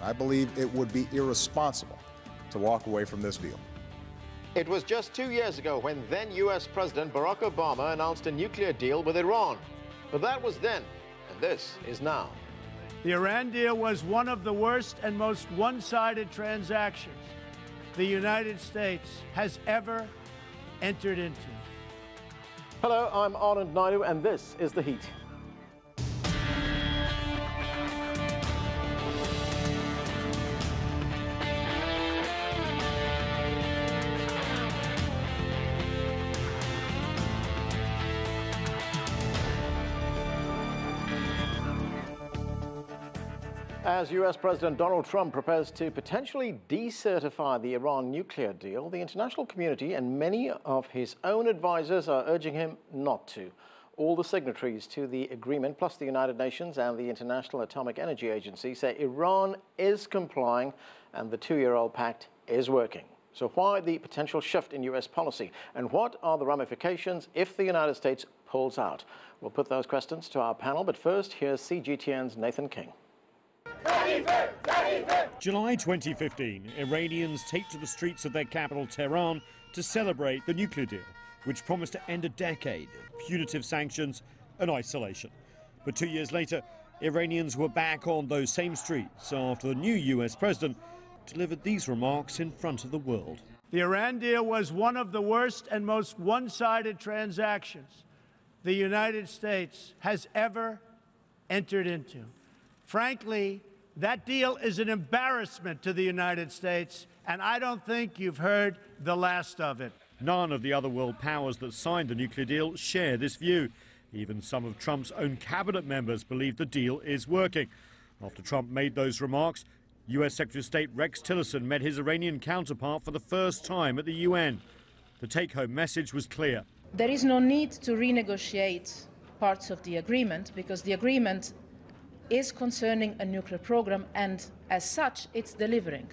I believe it would be irresponsible to walk away from this deal. It was just 2 years ago when then U.S. President Barack Obama announced a nuclear deal with Iran. But that was then, and this is now. The Iran deal was one of the worst and most one-sided transactions the United States has ever entered into. Hello, I'm Anand Naidu, and this is The Heat. As U.S. President Donald Trump prepares to potentially decertify the Iran nuclear deal, the international community and many of his own advisors are urging him not to. All the signatories to the agreement, plus the United Nations and the International Atomic Energy Agency, say Iran is complying and the two-year-old pact is working. So why the potential shift in U.S. policy? And what are the ramifications if the United States pulls out? We'll put those questions to our panel, but first, here's CGTN's Nathan King. July 2015, Iranians take to the streets of their capital, Tehran, to celebrate the nuclear deal, which promised to end a decade of punitive sanctions and isolation. But 2 years later, Iranians were back on those same streets after the new US president delivered these remarks in front of the world. The Iran deal was one of the worst and most one-sided transactions the United States has ever entered into. Frankly, that deal is an embarrassment to the United States, and I don't think you've heard the last of it. None of the other world powers that signed the nuclear deal share this view. Even some of Trump's own cabinet members believe the deal is working. After Trump made those remarks, US Secretary of State Rex Tillerson met his Iranian counterpart for the first time at the UN. The take-home message was clear. There is no need to renegotiate parts of the agreement because the agreement is concerning a nuclear program, and as such, it's delivering.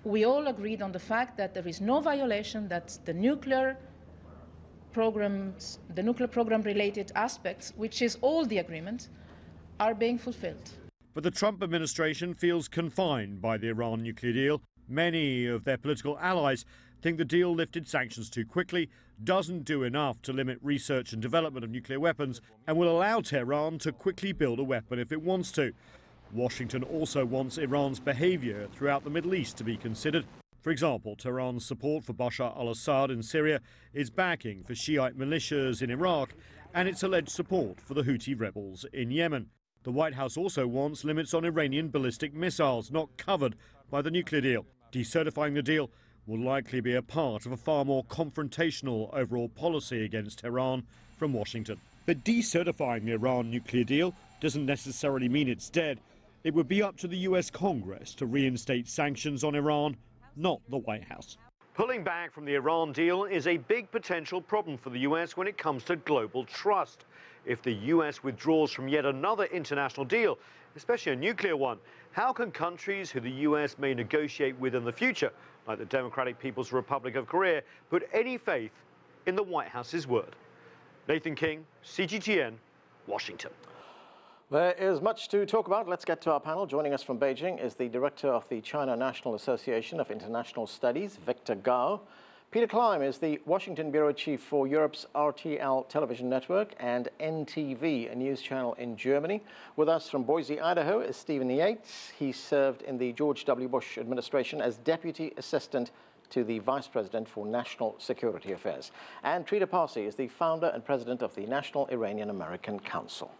We all agreed on the fact that there is no violation, that the nuclear program-related aspects, which is all the agreement, are being fulfilled. But the Trump administration feels confined by the Iran nuclear deal. Many of their political allies think the deal lifted sanctions too quickly, doesn't do enough to limit research and development of nuclear weapons, and will allow Tehran to quickly build a weapon if it wants to. Washington also wants Iran's behavior throughout the Middle East to be considered. For example, Tehran's support for Bashar al-Assad in Syria, its backing for Shiite militias in Iraq, and its alleged support for the Houthi rebels in Yemen. The White House also wants limits on Iranian ballistic missiles not covered by the nuclear deal. Decertifying the deal will likely be a part of a far more confrontational overall policy against Tehran from Washington. But decertifying the Iran nuclear deal doesn't necessarily mean it's dead. It would be up to the US Congress to reinstate sanctions on Iran, not the White House. Pulling back from the Iran deal is a big potential problem for the US when it comes to global trust. If the US withdraws from yet another international deal, especially a nuclear one, how can countries who the US may negotiate with in the future, like the Democratic People's Republic of Korea, put any faith in the White House's word? Nathan King, CGTN, Washington. There is much to talk about. Let's get to our panel. Joining us from Beijing is the director of the China National Association of International Studies, Victor Gao. Peter Kleim is the Washington bureau chief for Europe's RTL television network and NTV, a news channel in Germany. With us from Boise, Idaho, is Stephen Yates. He served in the George W. Bush administration as deputy assistant to the vice president for national security affairs. And Trita Parsi is the founder and president of the National Iranian American Council.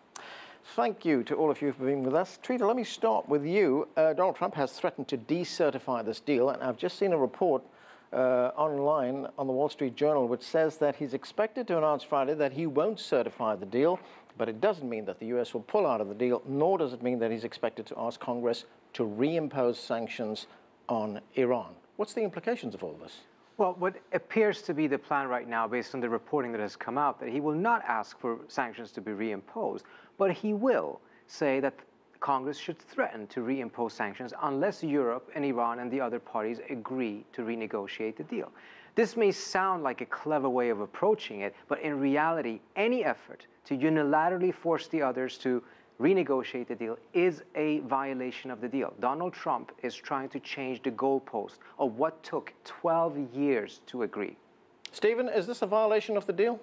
Thank you to all of you for being with us. Trita, let me start with you. Donald Trump has threatened to decertify this deal, and I've just seen a report online on the Wall Street Journal, which says that he's expected to announce Friday that he won't certify the deal, but it doesn't mean that the U.S. will pull out of the deal, nor does it mean that he's expected to ask Congress to reimpose sanctions on Iran. What's the implications of all this? Well, what appears to be the plan right now, based on the reporting that has come out, that he will not ask for sanctions to be reimposed, but he will say that Congress should threaten to reimpose sanctions unless Europe and Iran and the other parties agree to renegotiate the deal. This may sound like a clever way of approaching it, but in reality, any effort to unilaterally force the others to renegotiate the deal is a violation of the deal. Donald Trump is trying to change the goalpost of what took 12 years to agree. Stephen, is this a violation of the deal?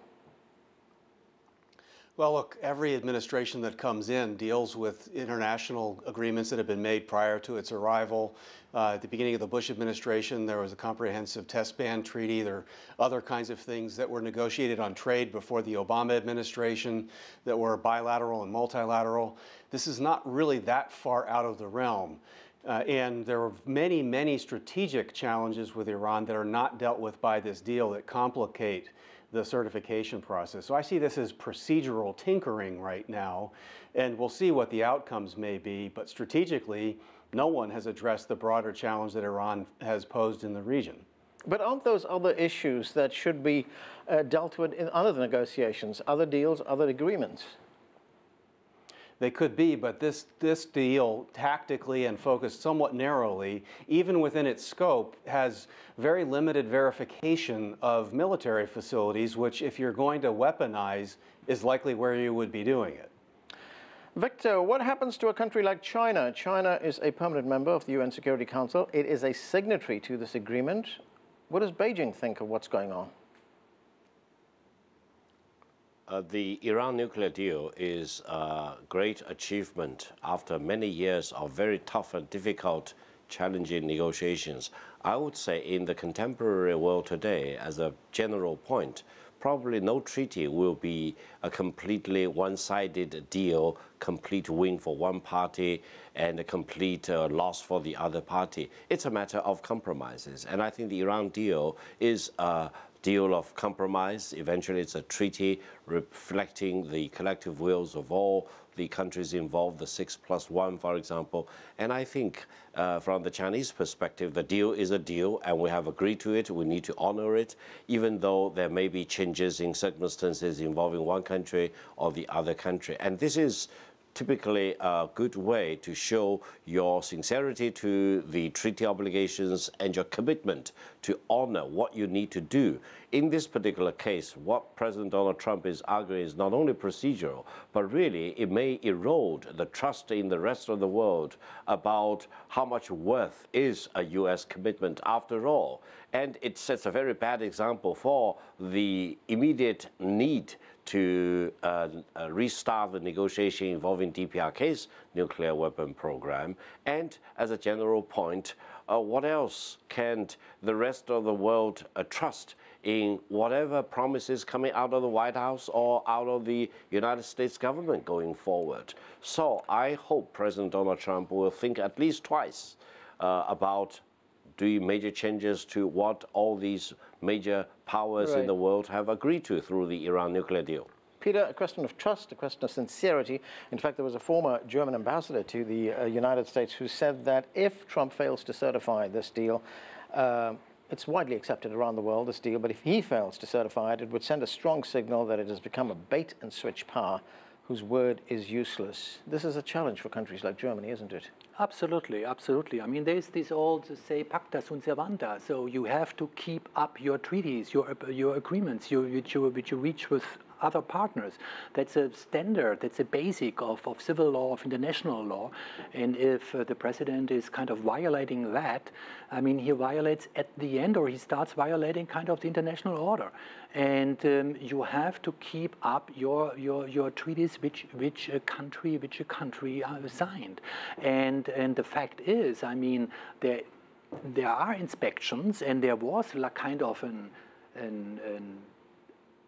Well, look, every administration that comes in deals with international agreements that have been made prior to its arrival. At the beginning of the Bush administration, there was a comprehensive test ban treaty. There are other kinds of things that were negotiated on trade before the Obama administration that were bilateral and multilateral. This is not really that far out of the realm. And there are many, many strategic challenges with Iran that are not dealt with by this deal that complicate the certification process. So I see this as procedural tinkering right now, and we'll see what the outcomes may be. But strategically, no one has addressed the broader challenge that Iran has posed in the region. But aren't those other issues that should be dealt with in other negotiations, other deals, other agreements? They could be, but this deal, tactically and focused somewhat narrowly, even within its scope, has very limited verification of military facilities, which, if you're going to weaponize, is likely where you would be doing it. Victor, what happens to a country like China? China is a permanent member of the UN Security Council. It is a signatory to this agreement. What does Beijing think of what's going on? The Iran nuclear deal is a great achievement after many years of very tough and difficult, challenging negotiations. I would say in the contemporary world today, as a general point, probably no treaty will be a completely one-sided deal, complete win for one party and a complete loss for the other party. It's a matter of compromises. And I think the Iran deal is a deal of compromise. Eventually, it's a treaty reflecting the collective wills of all the countries involved, the 6+1, for example. And I think from the Chinese perspective, the deal is a deal, and we have agreed to it. We need to honor it, even though there may be changes in circumstances involving one country or the other country. And this is typically a good way to show your sincerity to the treaty obligations and your commitment to honor what you need to do. In this particular case, what President Donald Trump is arguing is not only procedural, but really it may erode the trust in the rest of the world about how much worth is a U.S. commitment after all. And it sets a very bad example for the immediate need to restart the negotiation involving DPRK's nuclear weapon program. And as a general point, what else can the rest of the world trust in whatever promises coming out of the White House or out of the United States government going forward? So I hope President Donald Trump will think at least twice about doing major changes to what all these major powers in the world have agreed to through the Iran nuclear deal. Peter, a question of trust, a question of sincerity. In fact, there was a former German ambassador to the United States who said that if Trump fails to certify this deal, it's widely accepted around the world, this deal, but if he fails to certify it, it would send a strong signal that it has become a bait-and-switch power whose word is useless. This is a challenge for countries like Germany, isn't it? Absolutely, absolutely. I mean, there's this old, say, pacta sunt servanda. So you have to keep up your treaties, your agreements, which you reach with other partners. That's a standard, that's a basic of civil law, of international law. And if the president is kind of violating that, I mean, he violates at the end, or he starts violating kind of the international order. And you have to keep up your treaties, which a country signed. And the fact is, I mean, there are inspections, and there was like kind of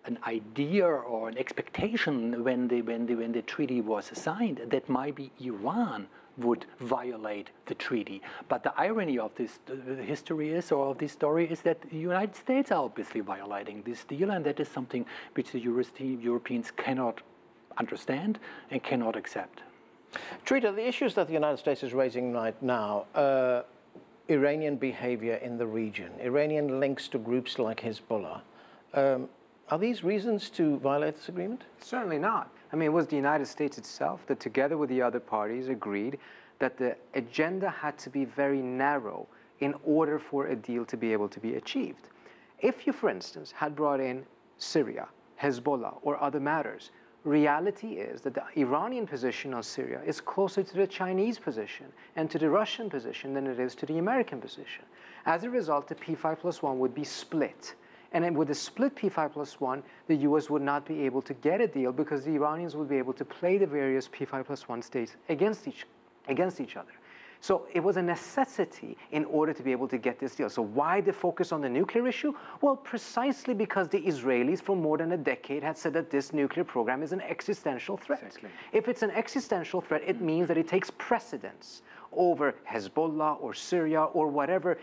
an idea or an expectation when the treaty was signed that maybe Iran would violate the treaty. But the irony of this history is, or of this story, is that the United States are obviously violating this deal, and that is something which the Europeans cannot understand and cannot accept. Trita, the issues that the United States is raising right now, Iranian behavior in the region, Iranian links to groups like Hezbollah, are these reasons to violate this agreement? Certainly not. I mean, it was the United States itself that, together with the other parties, agreed that the agenda had to be very narrow in order for a deal to be able to be achieved. If you, for instance, had brought in Syria, Hezbollah, or other matters, reality is that the Iranian position on Syria is closer to the Chinese position and to the Russian position than it is to the American position. As a result, the P5+1 would be split. And then with a split P5+1, the US would not be able to get a deal because the Iranians would be able to play the various P5+1 states against each other. So it was a necessity in order to be able to get this deal. So why the focus on the nuclear issue? Well, precisely because the Israelis for more than a decade had said that this nuclear program is an existential threat. Exactly. If it's an existential threat, it means that it takes precedence over Hezbollah or Syria or whatever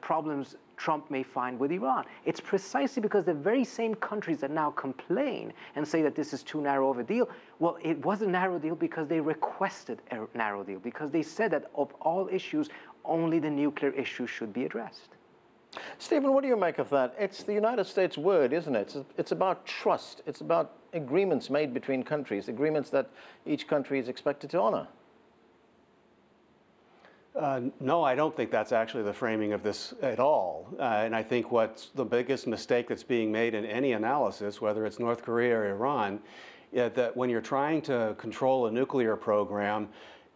problems Trump may find with Iran. It's precisely because the very same countries that now complain and say that this is too narrow of a deal, well, it was a narrow deal because they requested a narrow deal, because they said that of all issues, only the nuclear issue should be addressed. Stephen, what do you make of that? It's the United States word, isn't it? It's about trust. It's about agreements made between countries, agreements that each country is expected to honor. No, I don't think that's actually the framing of this at all. And I think what's the biggest mistake that's being made in any analysis, whether it's North Korea or Iran, that when you're trying to control a nuclear program,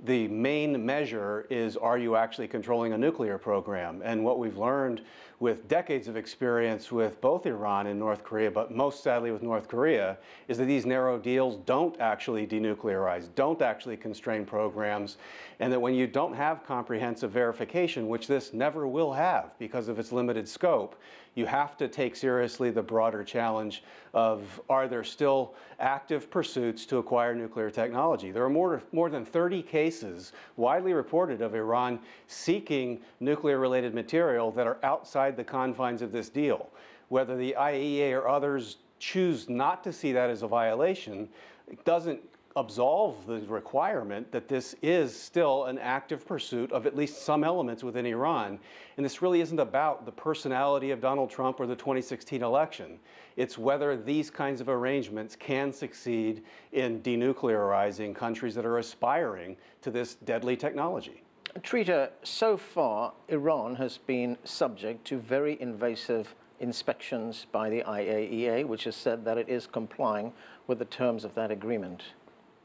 the main measure is, are you actually controlling a nuclear program? And what we've learned with decades of experience with both Iran and North Korea, but most sadly with North Korea, is that these narrow deals don't actually denuclearize, don't actually constrain programs, and that when you don't have comprehensive verification, which this never will have because of its limited scope, you have to take seriously the broader challenge of, are there still active pursuits to acquire nuclear technology? There are more than 30 cases widely reported of Iran seeking nuclear-related material that are outside the confines of this deal. Whether the IAEA or others choose not to see that as a violation, it doesn't absolve the requirement that this is still an active pursuit of at least some elements within Iran. And this really isn't about the personality of Donald Trump or the 2016 election. It's whether these kinds of arrangements can succeed in denuclearizing countries that are aspiring to this deadly technology. Trita, so far, Iran has been subject to very invasive inspections by the IAEA, which has said that it is complying with the terms of that agreement.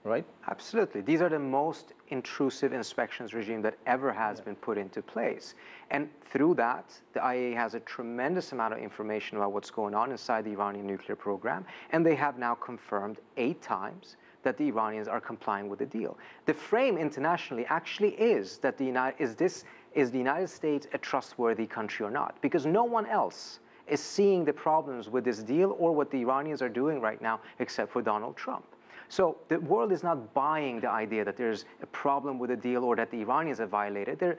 Right? Absolutely. These are the most intrusive inspections regime that ever has been put into place. And through that, the IAEA has a tremendous amount of information about what's going on inside the Iranian nuclear program. And they have now confirmed 8 times that the Iranians are complying with the deal. The frame internationally actually is that is the United States a trustworthy country or not? Because no one else is seeing the problems with this deal or what the Iranians are doing right now, except for Donald Trump. So the world is not buying the idea that there's a problem with the deal or that the Iranians have violated.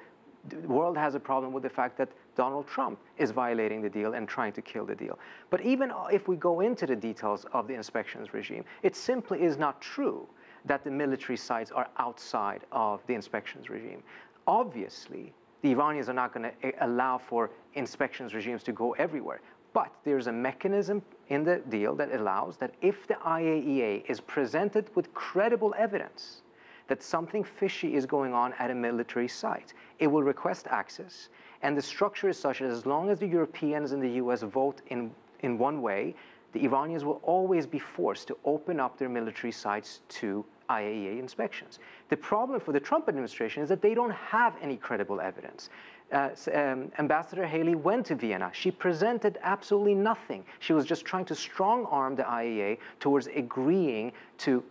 The world has a problem with the fact that Donald Trump is violating the deal and trying to kill the deal. But even if we go into the details of the inspections regime, it simply is not true that the military sites are outside of the inspections regime. Obviously, the Iranians are not going to allow for inspections regimes to go everywhere. But there's a mechanism in the deal that allows that if the IAEA is presented with credible evidence that something fishy is going on at a military site, it will request access. And the structure is such that as long as the Europeans and the US vote in one way, the Iranians will always be forced to open up their military sites to IAEA inspections. The problem for the Trump administration is that they don't have any credible evidence. Ambassador Haley went to Vienna. She presented absolutely nothing. She was just trying to strong-arm the IAEA towards agreeing to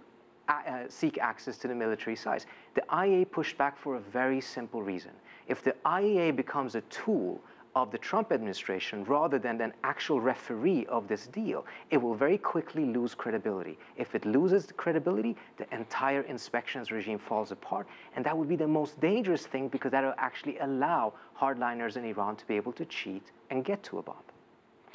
seek access to the military sites. The IAEA pushed back for a very simple reason. If the IAEA becomes a tool of the Trump administration rather than an actual referee of this deal, it will very quickly lose credibility. If it loses credibility, the entire inspections regime falls apart, and that would be the most dangerous thing because that will actually allow hardliners in Iran to be able to cheat and get to a bomb.